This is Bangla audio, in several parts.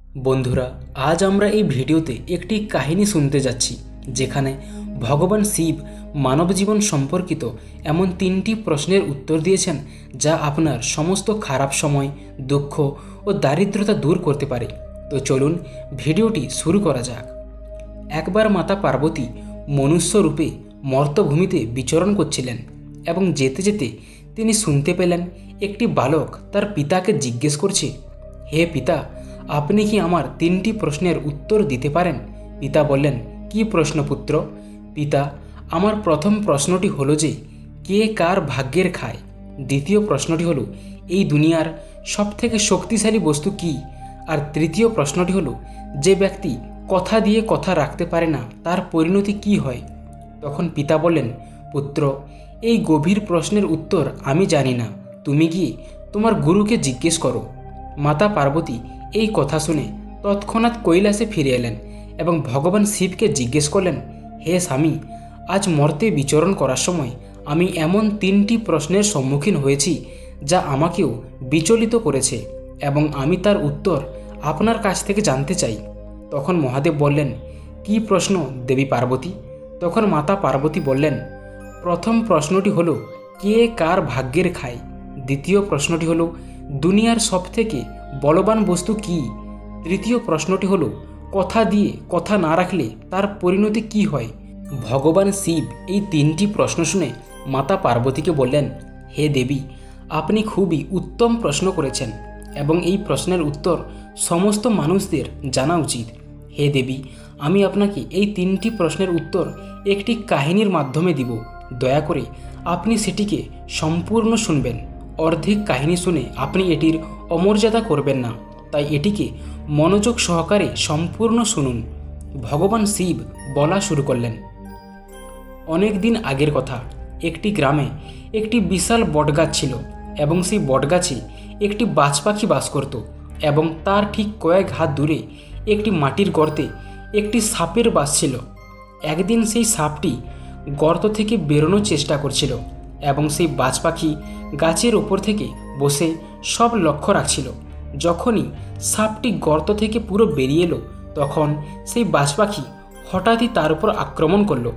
বন্ধুরা, আজ আমরা এই ভিডিওতে একটি কাহিনী শুনতে যাচ্ছি যেখানে ভগবান শিব মানব জীবন সম্পর্কিত এমন 3টি প্রশ্নের উত্তর দিয়েছেন যা আপনার সমস্ত খারাপ সময়, দুঃখ ও দারিদ্রতা দূর করতে পারে। তো চলুন ভিডিওটি শুরু করা যাক। একবার মাতা পার্বতী মনুষ্য রূপে মর্তভূমিতে বিচরণ করছিলেন এবং যেতে যেতে তিনি শুনতে পেলেন একটি বালক তার পিতাকে জিজ্ঞেস করছে, হে পিতা, আপনি কি আমার 3টি প্রশ্নের উত্তর দিতে পারেন? পিতা বললেন, কি প্রশ্ন পুত্র? পিতা, আমার প্রথম প্রশ্নটি হলো যে কে কার ভাগ্যের খায়। দ্বিতীয় প্রশ্নটি হলো এই দুনিয়ার সবথেকে শক্তিশালী বস্তু কি? আর তৃতীয় প্রশ্নটি হলো যে ব্যক্তি কথা দিয়ে কথা রাখতে পারে না তার পরিণতি কি হয়? তখন পিতা বললেন, পুত্র, এই গভীর প্রশ্নের উত্তর আমি জানি না, তুমি গিয়ে তোমার গুরুকে জিজ্ঞেস করো। মাতা পার্বতী এই কথা শুনে তৎক্ষণাৎ কৈলাসে ফিরে এলেন এবং ভগবান শিবকে জিজ্ঞেস করলেন, হে স্বামী, আজ মর্তে বিচরণ করার সময় আমি এমন 3টি প্রশ্নের সম্মুখীন হয়েছি যা আমাকেও বিচলিত করেছে এবং আমি তার উত্তর আপনার কাছ থেকে জানতে চাই। তখন মহাদেব বললেন, কি প্রশ্ন দেবী পার্বতী? তখন মাতা পার্বতী বললেন, প্রথম প্রশ্নটি হলো কে কার ভাগ্যের খায়। দ্বিতীয় প্রশ্নটি হলো দুনিয়ার সবথেকে বলবান বস্তু কি? তৃতীয় প্রশ্নটি হলো কথা দিয়ে কথা না রাখলে তার পরিণতি কি হয়? ভগবান শিব এই 3টি প্রশ্ন শুনে মাতা পার্বতীকে বললেন, হে দেবী, আপনি খুবই উত্তম প্রশ্ন করেছেন এবং এই প্রশ্নের উত্তর সমস্ত মানুষদের জানা উচিত। হে দেবী, আমি আপনাকে এই 3টি প্রশ্নের উত্তর একটি কাহিনীর মাধ্যমে দিব। দয়া করে আপনি সেটিকে সম্পূর্ণ শুনবেন। অর্ধেক কাহিনী শুনে আপনি এটির অমর্যাদা করবেন না, তাই এটিকে মনোযোগ সহকারে সম্পূর্ণ শুনুন। ভগবান শিব বলা শুরু করলেন, অনেক দিন আগের কথা, একটি গ্রামে একটি বিশাল বটগাছ ছিল এবং সেই বটগাছে একটি বাজ পাখি বাস করত এবং তার ঠিক কয়েক হাত দূরে একটি মাটির গর্তে একটি সাপের বাস ছিল। একদিন সেই সাপটি গর্ত থেকে বেরোনোর চেষ্টা করছিল এবং সেই বাজ পাখি গাছের ওপর থেকে বসে সব লক্ষ্য রাখছিল। যখনই সাপটি গর্ত থেকে পুরো বেরিয়ে এলো তখন সেই বাজ পাখি হঠাৎই তার উপর আক্রমণ করলো।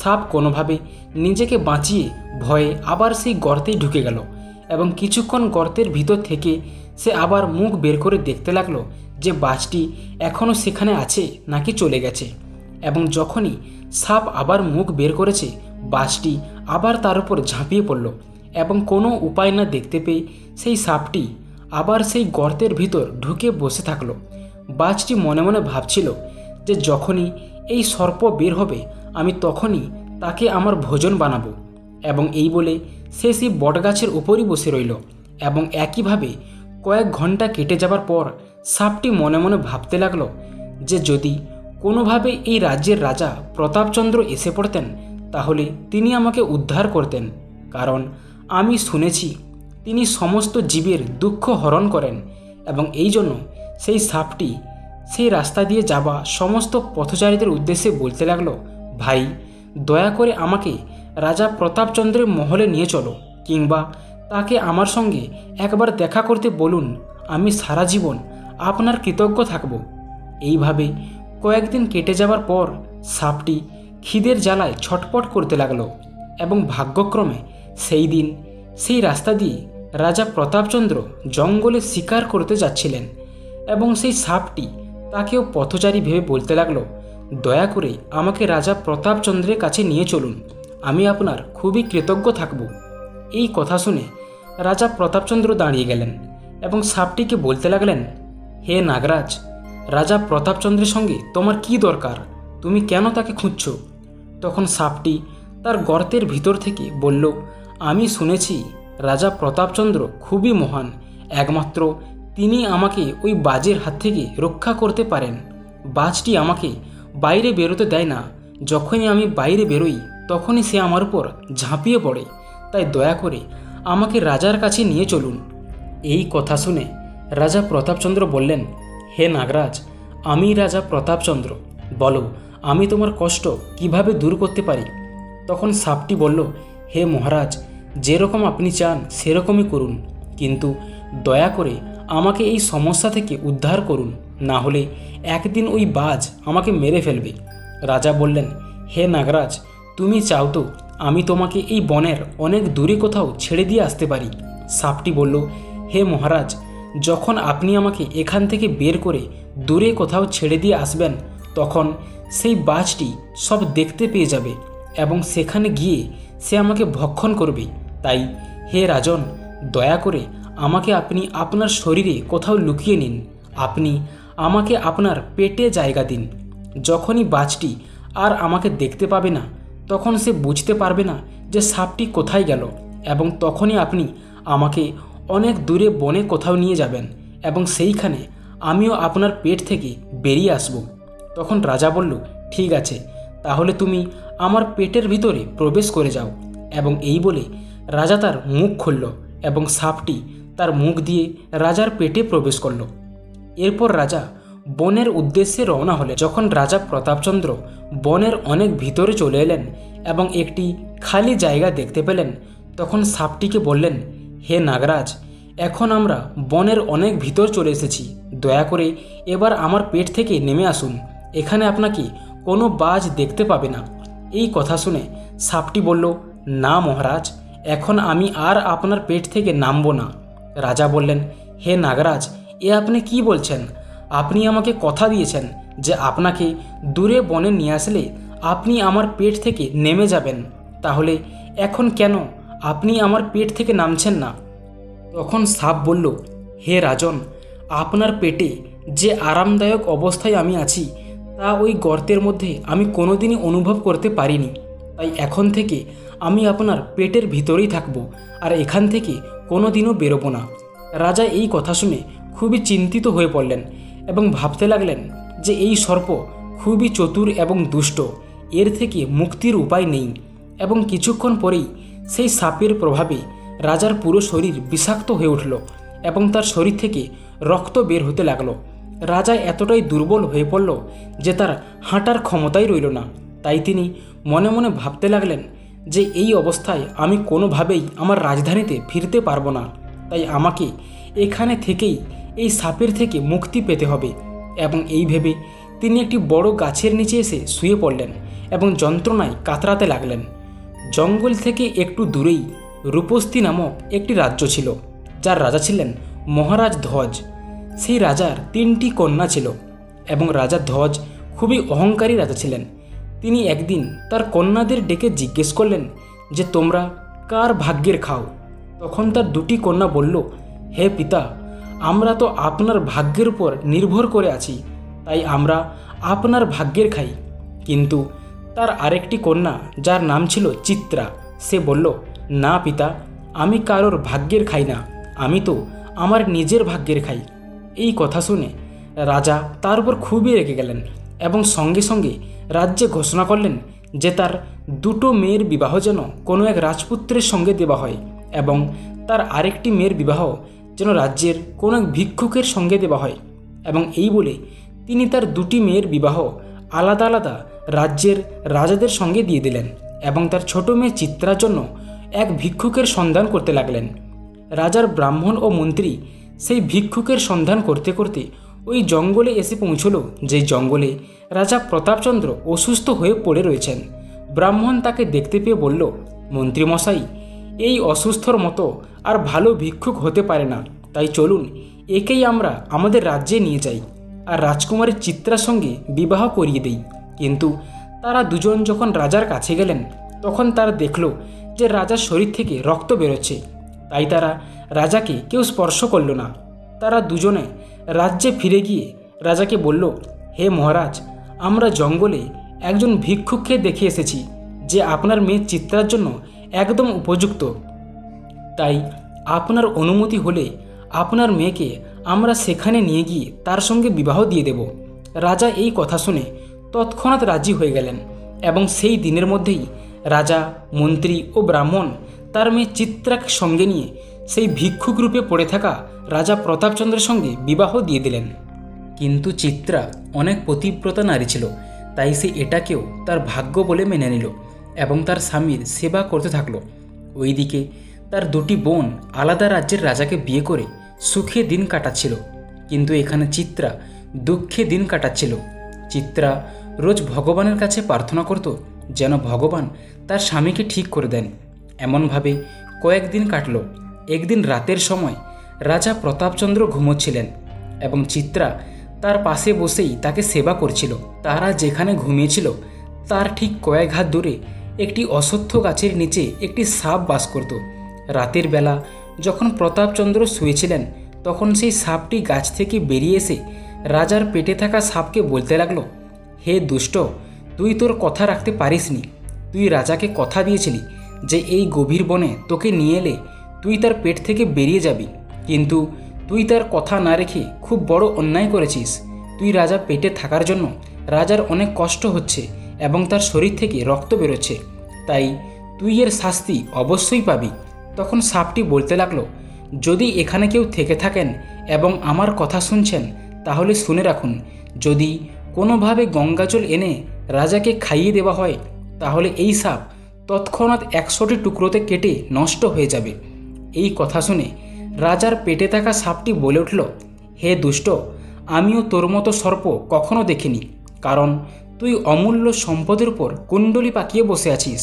সাপ কোনোভাবে নিজেকে বাঁচিয়ে ভয়ে আবার সেই গর্তেই ঢুকে গেল এবং কিছুক্ষণ গর্তের ভিতর থেকে সে আবার মুখ বের করে দেখতে লাগলো যে বাজটি এখনও সেখানে আছে নাকি চলে গেছে। এবং যখনই সাপ আবার মুখ বের করেছে, বাজটি আবার তার উপর ঝাঁপিয়ে পড়ল এবং কোনো উপায় না দেখতে পেয়ে সেই সাপটি আবার সেই গর্তের ভিতর ঢুকে বসে থাকলো। বাজটি মনে মনে ভাবছিল যে যখনই এই সর্প বের হবে আমি তখনই তাকে আমার ভোজন বানাবো। এবং এই বলে সে সেই বটগাছের উপরই বসে রইল এবং একইভাবে কয়েক ঘন্টা কেটে যাবার পর সাপটি মনে মনে ভাবতে লাগলো যে যদি কোনোভাবে এই রাজ্যের রাজা প্রতাপচন্দ্র এসে পড়তেন তাহলে তিনি আমাকে উদ্ধার করতেন, কারণ আমি শুনেছি তিনি সমস্ত জীবের দুঃখ হরণ করেন। এবং এই জন্য সেই সাপটি সেই রাস্তা দিয়ে যাওয়া সমস্ত পথচারীদের উদ্দেশ্যে বলতে লাগলো, ভাই, দয়া করে আমাকে রাজা প্রতাপচন্দ্রের মহলে নিয়ে চলো, কিংবা তাকে আমার সঙ্গে একবার দেখা করতে বলুন। আমি সারা জীবন আপনার কৃতজ্ঞ থাকব। এইভাবে কয়েকদিন কেটে যাওয়ার পর সাপটি খিদের জ্বালায় ছটপট করতে লাগলো এবং ভাগ্যক্রমে সেই দিন সেই রাস্তা দিয়ে রাজা প্রতাপচন্দ্র জঙ্গলে শিকার করতে যাচ্ছিলেন এবং সেই সাপটি তাকেও পথচারী ভেবে বলতে লাগলো, দয়া করে আমাকে রাজা প্রতাপচন্দ্রের কাছে নিয়ে চলুন, আমি আপনার খুবই কৃতজ্ঞ থাকব। এই কথা শুনে রাজা প্রতাপচন্দ্র দাঁড়িয়ে গেলেন এবং সাপটিকে বলতে লাগলেন, হে নাগরাজ, রাজা প্রতাপচন্দ্রের সঙ্গে তোমার কি দরকার? তুমি কেন তাকে খুঁজছ? তখন সাপটি তার গর্তের ভিতর থেকে বলল, আমি শুনেছি রাজা প্রতাপচন্দ্র খুবই মহান, একমাত্র তিনি আমাকে ওই বাজের হাত থেকে রক্ষা করতে পারেন। বাজটি আমাকে বাইরে বেরোতে দেয় না, যখনই আমি বাইরে বেরোই তখনই সে আমার উপর ঝাঁপিয়ে পড়ে, তাই দয়া করে আমাকে রাজার কাছে নিয়ে চলুন। এই কথা শুনে রাজা প্রতাপচন্দ্র বললেন, হে নাগরাজ, আমি রাজা প্রতাপচন্দ্র, বলো আমি তোমার কষ্ট কিভাবে দূর করতে পারি? তখন সাপটি বলল, হে মহারাজ, যেরকম আপনি চান সেরকমই করুন, কিন্তু দয়া করে আমাকে এই সমস্যা থেকে উদ্ধার করুন, না হলে একদিন ওই বাজ আমাকে মেরে ফেলবে। রাজা বললেন, হে নাগরাজ, তুমি চাও তো আমি তোমাকে এই বনের অনেক দূরে কোথাও ছেড়ে দিয়ে আসতে পারি। সাপটি বলল, হে মহারাজ, যখন আপনি আমাকে এখান থেকে বের করে দূরে কোথাও ছেড়ে দিয়ে আসবেন, তখন সেই বাজটি সব দেখতে পেয়ে যাবে এবং সেখানে গিয়ে সে আমাকে ভক্ষণ করবে। তাই হে রাজন, দয়া করে আমাকে আপনি আপনার শরীরে কোথাও লুকিয়ে নিন। আপনি আমাকে আপনার পেটে জায়গা দিন। যখনই বাজটি আর আমাকে দেখতে পাবে না, তখন সে বুঝতে পারবে না যে সাপটি কোথায় গেল, এবং তখনই আপনি আমাকে অনেক দূরে বনে কোথাও নিয়ে যাবেন এবং সেইখানে আমিও আপনার পেট থেকে বেরিয়ে আসব। তখন রাজা বলল, ঠিক আছে, তাহলে তুমি আমার পেটের ভিতরে প্রবেশ করে যাও। এবং এই বলে রাজা তার মুখ খুলল এবং সাপটি তার মুখ দিয়ে রাজার পেটে প্রবেশ করল। এরপর রাজা বনের উদ্দেশ্যে রওনা হলেন। যখন রাজা প্রতাপচন্দ্র বনের অনেক ভিতরে চলে এলেন এবং একটি খালি জায়গা দেখতে পেলেন, তখন সাপটিকে বললেন, হে নাগরাজ, এখন আমরা বনের অনেক ভিতর চলে এসেছি। দয়া করে এবার আমার পেট থেকে নেমে আসুন। এখানে আপনাকে কোনো বাজ দেখতে পাবে না। এই কথা শুনে সাপটি বলল, না মহারাজ, এখন আমি আর আপনার পেট থেকে নামব না। রাজা বললেন, হে নাগরাজ, এ আপনি কি বলছেন? আপনি আমাকে কথা দিয়েছেন যে আপনাকে দূরে বনে নিয়ে আসলে আপনি আমার পেট থেকে নেমে যাবেন। তাহলে এখন কেন আপনি আমার পেট থেকে নামছেন না? তখন সাপ বলল, হে রাজন, আপনার পেটে যে আরামদায়ক অবস্থায় আমি আছি তা ওই গর্তের মধ্যে আমি কোনোদিনই অনুভব করতে পারিনি। তাই এখন থেকে আমি আপনার পেটের ভিতরেই থাকব আর এখান থেকে কোনোদিনও বেরোবো না। রাজা এই কথা শুনে খুবই চিন্তিত হয়ে পড়লেন এবং ভাবতে লাগলেন যে এই সর্প খুবই চতুর এবং দুষ্ট, এর থেকে মুক্তির উপায় নেই। এবং কিছুক্ষণ পরেই সেই সাপের প্রভাবে রাজার পুরো শরীর বিষাক্ত হয়ে উঠল এবং তার শরীর থেকে রক্ত বের হতে লাগলো। রাজা এতটাই দুর্বল হয়ে পড়ল যে তার হাঁটার ক্ষমতাই রইল না। তাই তিনি মনে মনে ভাবতে লাগলেন যে এই অবস্থায় আমি কোনোভাবেই আমার রাজধানীতে ফিরতে পারবো না। তাই আমাকে এখানে থেকেই এই সাপের থেকে মুক্তি পেতে হবে। এবং এই ভেবে তিনি একটি বড় গাছের নিচে এসে শুয়ে পড়লেন এবং যন্ত্রণায় কাতরাতে লাগলেন। জঙ্গল থেকে একটু দূরেই রূপস্থী নামক একটি রাজ্য ছিল, যার রাজা ছিলেন মহারাজ ধ্বজ। সেই রাজার 3টি কন্যা ছিল এবং রাজা ধ্বজ খুবই অহংকারী রাজা ছিলেন। তিনি একদিন তার কন্যাদের ডেকে জিজ্ঞেস করলেন যে তোমরা কার ভাগ্যের খাও? তখন তার 2টি কন্যা বলল, হে পিতা, আমরা তো আপনার ভাগ্যের উপর নির্ভর করে আছি, তাই আমরা আপনার ভাগ্যের খাই। কিন্তু তার আরেকটি কন্যা, যার নাম ছিল চিত্রা, সে বলল, না পিতা, আমি কারোর ভাগ্যের খাই না, আমি তো আমার নিজের ভাগ্যের খাই। এই কথা শুনে রাজা তার উপর খুবই রেগে গেলেন এবং সঙ্গে সঙ্গে রাজ্যে ঘোষণা করলেন যে তার 2টো মেয়ের বিবাহ যেন কোনো এক রাজপুত্রের সঙ্গে দেওয়া হয় এবং তার আরেকটি মেয়ের বিবাহ যেন রাজ্যের কোনো এক ভিক্ষুকের সঙ্গে দেওয়া হয়। এবং এই বলে তিনি তার 2টি মেয়ের বিবাহ আলাদা আলাদা রাজ্যের রাজাদের সঙ্গে দিয়ে দিলেন এবং তার ছোট মেয়ে চিত্রার জন্য এক ভিক্ষুকের সন্ধান করতে লাগলেন। রাজার ব্রাহ্মণ ও মন্ত্রী সেই ভিক্ষুকের সন্ধান করতে করতে ওই জঙ্গলে এসে পৌঁছল, যেই জঙ্গলে রাজা প্রতাপচন্দ্র অসুস্থ হয়ে পড়ে রয়েছেন। ব্রাহ্মণ তাকে দেখতে পেয়ে বলল, মন্ত্রীমশাই, এই অসুস্থর মতো আর ভালো ভিক্ষুক হতে পারে না, তাই চলুন একেই আমরা আমাদের রাজ্যে নিয়ে যাই আর রাজকুমারী চিত্রার সঙ্গে বিবাহ করিয়ে দেই। কিন্তু তারা দুজন যখন রাজার কাছে গেলেন, তখন তারা দেখল যে রাজার শরীর থেকে রক্ত বেরোচ্ছে। তাই তারা রাজাকে কেউ স্পর্শ করল না। তারা দুজনে রাজ্যে ফিরে গিয়ে রাজাকে বলল, হে মহারাজ, আমরা জঙ্গলে একজন ভিক্ষুককে দেখে এসেছি যে আপনার মেয়ে চিত্রার জন্য একদম উপযুক্ত। তাই আপনার অনুমতি হলে আপনার মেয়েকে আমরা সেখানে নিয়ে গিয়ে তার সঙ্গে বিবাহ দিয়ে দেব। রাজা এই কথা শুনে তৎক্ষণাৎ রাজি হয়ে গেলেন এবং সেই দিনের মধ্যেই রাজা, মন্ত্রী ও ব্রাহ্মণ তার মেয়ে চিত্রাকে সঙ্গে নিয়ে সেই ভিক্ষুক রূপে পড়ে থাকা রাজা প্রতাপচন্দ্রের সঙ্গে বিবাহ দিয়ে দিলেন। কিন্তু চিত্রা অনেক পতিব্রতা নারী ছিল, তাই সে এটাকেও তার ভাগ্য বলে মেনে নিল এবং তার স্বামীর সেবা করতে থাকলো। ওইদিকে তার 2টি বোন আলাদা রাজ্যের রাজাকে বিয়ে করে সুখে দিন কাটাচ্ছিল, কিন্তু এখানে চিত্রা দুঃখে দিন কাটাচ্ছিল। চিত্রা রোজ ভগবানের কাছে প্রার্থনা করত যেন ভগবান তার স্বামীকে ঠিক করে দেন। এমনভাবে কয়েকদিন কাটল। একদিন রাতের সময় রাজা প্রতাপচন্দ্র ঘুমোচ্ছিলেন এবং চিত্রা তার পাশে বসেই তাকে সেবা করছিল। তারা যেখানে ঘুমিয়েছিল তার ঠিক কয়েক হাত দূরে একটি অশ্বত্থ গাছের নিচে একটি সাপ বাস করত। রাতের বেলা যখন প্রতাপচন্দ্র শুয়েছিলেন তখন সেই সাপটি গাছ থেকে বেরিয়ে এসে রাজার পেটে থাকা সাপকে বলতে লাগলো, হে দুষ্ট, তুই তোর কথা রাখতে পারিসনি। তুই রাজাকে কথা দিয়েছিলি যে এই গভীর বনে তোকে নিয়ে এলে তুই তার পেট থেকে বেরিয়ে যাবি, কিন্তু তুই তার কথা না রেখে খুব বড় অন্যায় করেছিস। তুই রাজা পেটে থাকার জন্য রাজার অনেক কষ্ট হচ্ছে এবং তার শরীর থেকে রক্ত বেরোচ্ছে, তাই তুই এর শাস্তি অবশ্যই পাবি। তখন সাপটি বলতে লাগলো, যদি এখানে কেউ থেকে থাকেন এবং আমার কথা শুনছেন তাহলে শুনে রাখুন, যদি কোনোভাবে গঙ্গাজল এনে রাজাকে খাইয়ে দেওয়া হয় তাহলে এই সাপ তৎক্ষণাৎ 100টি টুকরোতে কেটে নষ্ট হয়ে যাবে। এই কথা শুনে রাজার পেটে থাকা সাপটি বলে উঠল, হে দুষ্ট, আমিও তোর মতো সর্প কখনো দেখিনি, কারণ তুই অমূল্য সম্পদের উপর কুণ্ডলি পাকিয়ে বসে আছিস।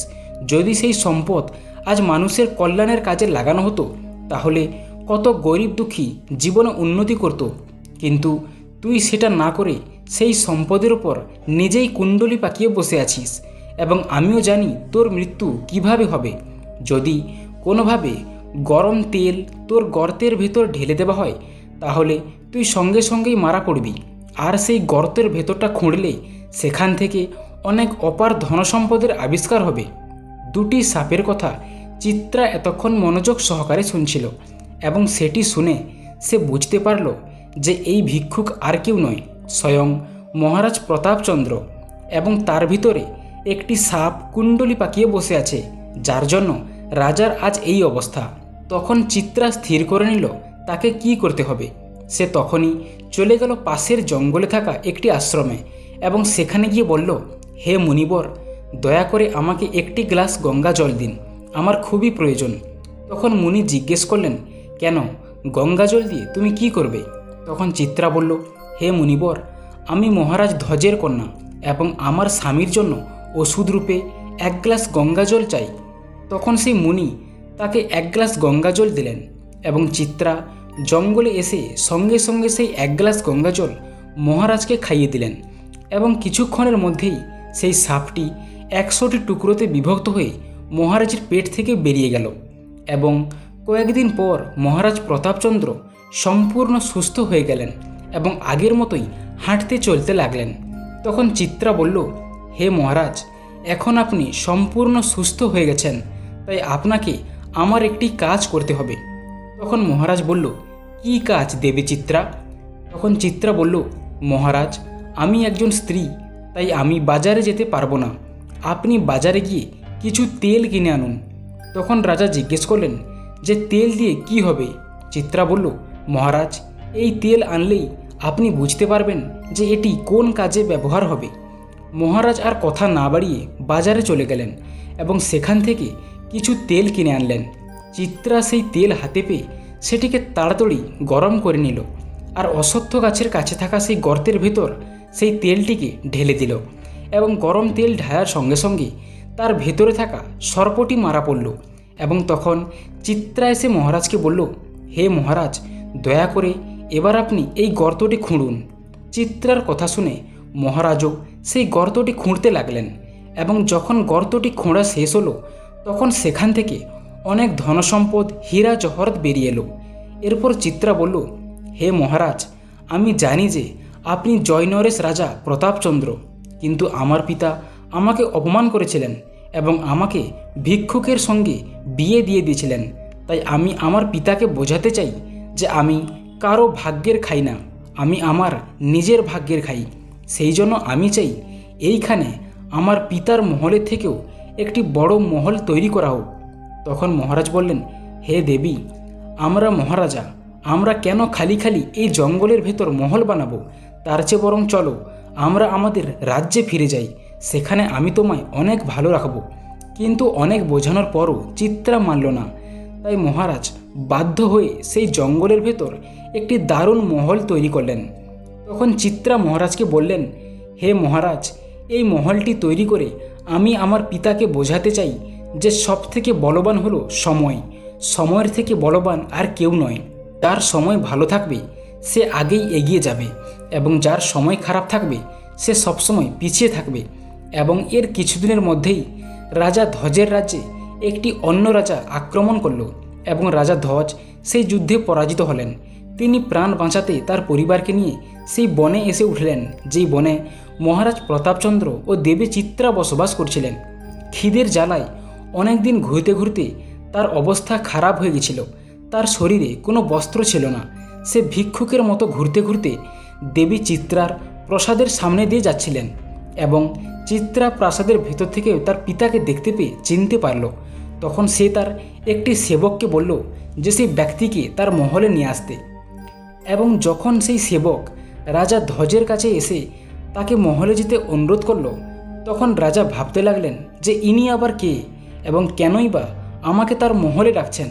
যদি সেই সম্পদ আজ মানুষের কল্যাণের কাজে লাগানো হতো তাহলে কত গরিব দুঃখী জীবনে উন্নতি করত, কিন্তু তুই সেটা না করে সেই সম্পদের উপর নিজেই কুণ্ডলি পাকিয়ে বসে আছিস এবং আমিও জানি তোর মৃত্যু কিভাবে হবে। যদি কোনোভাবে গরম তেল তোর গর্তের ভেতর ঢেলে দেওয়া হয় তাহলে তুই সঙ্গে সঙ্গেই মারা পড়বি, আর সেই গর্তের ভেতরটা খুঁড়লে সেখান থেকে অনেক অপার ধনসম্পদের আবিষ্কার হবে। দুটি সাপের কথা চিত্রা এতক্ষণ মনোযোগ সহকারে শুনছিল এবং সেটি শুনে সে বুঝতে পারল যে এই ভিক্ষুক আর কেউ নয়, স্বয়ং মহারাজ প্রতাপচন্দ্র, এবং তার ভিতরে একটি সাপ কুণ্ডলি পাকিয়ে বসে আছে, যার জন্য রাজার আজ এই অবস্থা। তখন চিত্রা স্থির করে নিল তাকে কি করতে হবে। সে তখনই চলে গেল পাশের জঙ্গলে থাকা একটি আশ্রমে এবং সেখানে গিয়ে বলল, হে মুনিবর, দয়া করে আমাকে একটি গ্লাস গঙ্গা জল দিন, আমার খুবই প্রয়োজন। তখন মুনি জিজ্ঞেস করলেন, কেন, গঙ্গা জল দিয়ে তুমি কি করবে? তখন চিত্রা বলল, হে মুনিবর, আমি মহারাজ ধ্বজের কন্যা এবং আমার স্বামীর জন্য ওষুধ রূপে 1 গ্লাস গঙ্গা জল চাই। তখন সেই মুনি তাকে 1 গ্লাস গঙ্গা জল দিলেন এবং চিত্রা জঙ্গলে এসে সঙ্গে সঙ্গে সেই 1 গ্লাস গঙ্গা জল মহারাজকে খাইয়ে দিলেন এবং কিছুক্ষণের মধ্যেই সেই সাপটি 100টি টুকরোতে বিভক্ত হয়ে মহারাজের পেট থেকে বেরিয়ে গেল এবং কয়েকদিন পর মহারাজ প্রতাপচন্দ্র সম্পূর্ণ সুস্থ হয়ে গেলেন এবং আগের মতোই হাঁটতে চলতে লাগলেন। তখন চিত্রা বলল, হে মহারাজ, এখন আপনি সম্পূর্ণ সুস্থ হয়ে গেছেন, তাই আপনাকে আমার একটি কাজ করতে হবে। তখন মহারাজ বলল, কি কাজ দেবী চিত্রা? তখন চিত্রা বলল, মহারাজ, আমি একজন স্ত্রী, তাই আমি বাজারে যেতে পারবো না, আপনি বাজারে গিয়ে কিছু তেল কিনে আনুন। তখন রাজা জিজ্ঞেস করলেন যে তেল দিয়ে কি হবে? চিত্রা বলল, মহারাজ, এই তেল আনলেই আপনি বুঝতে পারবেন যে এটি কোন কাজে ব্যবহার হবে। মহারাজ আর কথা না বাড়িয়ে বাজারে চলে গেলেন এবং সেখান থেকে কিছু তেল কিনে আনলেন। চিত্রা সেই তেল হাতে পেয়ে সেটিকে তাড়াতাড়ি গরম করে নিল আর অশ্বত্থ গাছের কাছে থাকা সেই গর্তের ভেতর সেই তেলটিকে ঢেলে দিল এবং গরম তেল ঢালার সঙ্গে সঙ্গে তার ভেতরে থাকা সর্পটি মারা পড়ল এবং তখন চিত্রা এসে মহারাজকে বলল, হে মহারাজ, দয়া করে এবার আপনি এই গর্তটি খুঁড়ুন। চিত্রার কথা শুনে মহারাজও সেই গর্তটি খুঁড়তে লাগলেন এবং যখন গর্তটি খোঁড়া শেষ হলো তখন সেখান থেকে অনেক ধনসম্পদ হীরা জহরত বেরিয়ে এলো। এরপর চিত্রা বলল, হে মহারাজ, আমি জানি যে আপনি জয়নরেশ রাজা প্রতাপচন্দ্র, কিন্তু আমার পিতা আমাকে অপমান করেছিলেন এবং আমাকে ভিক্ষুকের সঙ্গে বিয়ে দিয়ে দিয়েছিলেন, তাই আমি আমার পিতাকে বোঝাতে চাই যে আমি কারো ভাগ্যের খাই না, আমি আমার নিজের ভাগ্যের খাই। সেই জন্য আমি চাই এইখানে আমার পিতার মহলের থেকেও একটি বড় মহল তৈরি করা হোক। তখন মহারাজ বললেন, হে দেবী, আমরা মহারাজা, আমরা কেন খালি খালি এই জঙ্গলের ভেতর মহল বানাবো? তার চেয়ে বরং চলো আমরা আমাদের রাজ্যে ফিরে যাই, সেখানে আমি তোমায় অনেক ভালো রাখবো। কিন্তু অনেক বোঝানোর পরও চিত্রা মানল না, তাই মহারাজ বাধ্য হয়ে সেই জঙ্গলের ভেতর একটি দারুণ মহল তৈরি করলেন। তখন চিত্রা মহারাজকে বললেন, হে মহারাজ, এই মহলটি তৈরি করে আমি আমার পিতাকে বোঝাতে চাই যে সবথেকে বলবান হলো সময়। সময়ের থেকে বলবান আর কেউ নয়। যার সময় ভালো থাকবে সে আগেই এগিয়ে যাবে, এবং যার সময় খারাপ থাকবে সে সবসময় পিছিয়ে থাকবে। এবং এর কিছুদিনের মধ্যেই রাজা ধ্বজের রাজ্যে একটি অন্য রাজা আক্রমণ করল, এবং রাজা ধ্বজ সেই যুদ্ধে পরাজিত হলেন। তিনি প্রাণ বাঁচাতে তার পরিবারকে নিয়ে সেই বনে এসে উঠলেন, যেই বনে মহারাজ প্রতাপচন্দ্র ও দেবী চিত্রা বসবাস করছিলেন। খিদের জ্বালায় অনেক দিন ঘুরতে ঘুরতে তার অবস্থা খারাপ হয়ে গেছিল। তার শরীরে কোনো বস্ত্র ছিল না। সে ভিক্ষুকের মতো ঘুরতে ঘুরতে দেবী চিত্রার প্রাসাদের সামনে দিয়ে যাচ্ছিলেন, এবং চিত্রা প্রাসাদের ভেতর থেকে তার পিতাকে দেখতে পেয়ে চিনতে পারল। তখন সে তার একটি সেবককে বলল যে সেই ব্যক্তিকে তার মহলে নিয়ে আসতে। এবং যখন সেই সেবক রাজা ধ্বজের কাছে এসে তাকে মহলে যেতে অনুরোধ করল, তখন রাজা ভাবতে লাগলেন যে ইনি আবার কে এবং কেনই বা আমাকে তার মহলে ডাকছেন।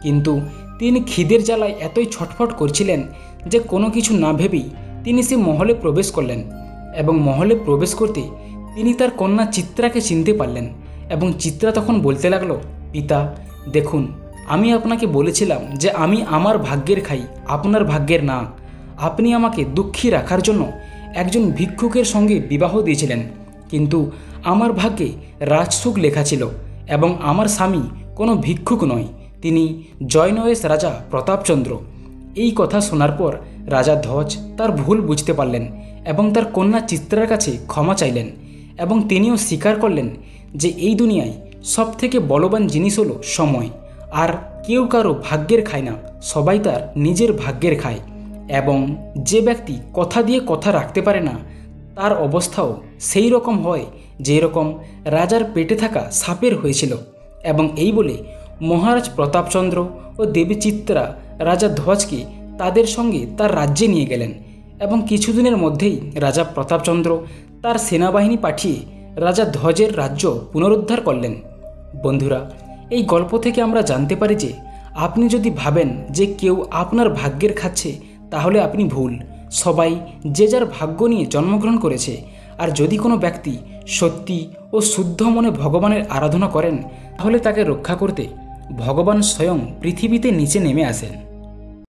কিন্তু তিনি খিদের জ্বালায় এতই ছটফট করছিলেন যে কোনো কিছু না ভেবেই তিনি সে মহলে প্রবেশ করলেন। এবং মহলে প্রবেশ করতে তিনি তার কন্যা চিত্রাকে চিনতে পারলেন। এবং চিত্রা তখন বলতে লাগলো, পিতা দেখুন, আমি আপনাকে বলেছিলাম যে আমি আমার ভাগ্যের খাই, আপনার ভাগ্যের না। আপনি আমাকে দুঃখী রাখার জন্য একজন ভিক্ষুকের সঙ্গে বিবাহ দিয়েছিলেন, কিন্তু আমার ভাগ্যে রাজসুখ লেখা ছিল, এবং আমার স্বামী কোনো ভিক্ষুক নয়, তিনি জয়নয়েশ রাজা প্রতাপচন্দ্র। এই কথা শোনার পর রাজা ধ্বজ তার ভুল বুঝতে পারলেন এবং তার কন্যা চিত্রার কাছে ক্ষমা চাইলেন। এবং তিনিও স্বীকার করলেন যে এই দুনিয়ায় সবথেকে বলবান জিনিস হলো সময়, আর কেউ কারো ভাগ্যের খায় না, সবাই তার নিজের ভাগ্যের খায়। এবং যে ব্যক্তি কথা দিয়ে কথা রাখতে পারে না তার অবস্থাও সেই রকম হয় যেই রকম রাজার পেটে থাকা সাপের হয়েছিল। এবং এই বলে মহারাজ প্রতাপচন্দ্র ও দেবী চিত্রা রাজা ধ্বজকে তাদের সঙ্গে তার রাজ্যে নিয়ে গেলেন। এবং কিছুদিনের মধ্যেই রাজা প্রতাপচন্দ্র তার সেনাবাহিনী পাঠিয়ে রাজা ধ্বজের রাজ্য পুনরুদ্ধার করলেন। বন্ধুরা, এই গল্প থেকে আমরা জানতে পারি যে আপনি যদি ভাবেন যে কেউ আপনার ভাগ্যের খাচ্ছে, তাহলে আপনি ভুল। সবাই যে যার ভাগ্য নিয়ে জন্মগ্রহণ করেছে। আর যদি কোনো ব্যক্তি সত্যি ও শুদ্ধ মনে ভগবানের আরাধনা করেন, তাহলে তাকে রক্ষা করতে ভগবান স্বয়ং পৃথিবীতে নিচে নেমে আসেন।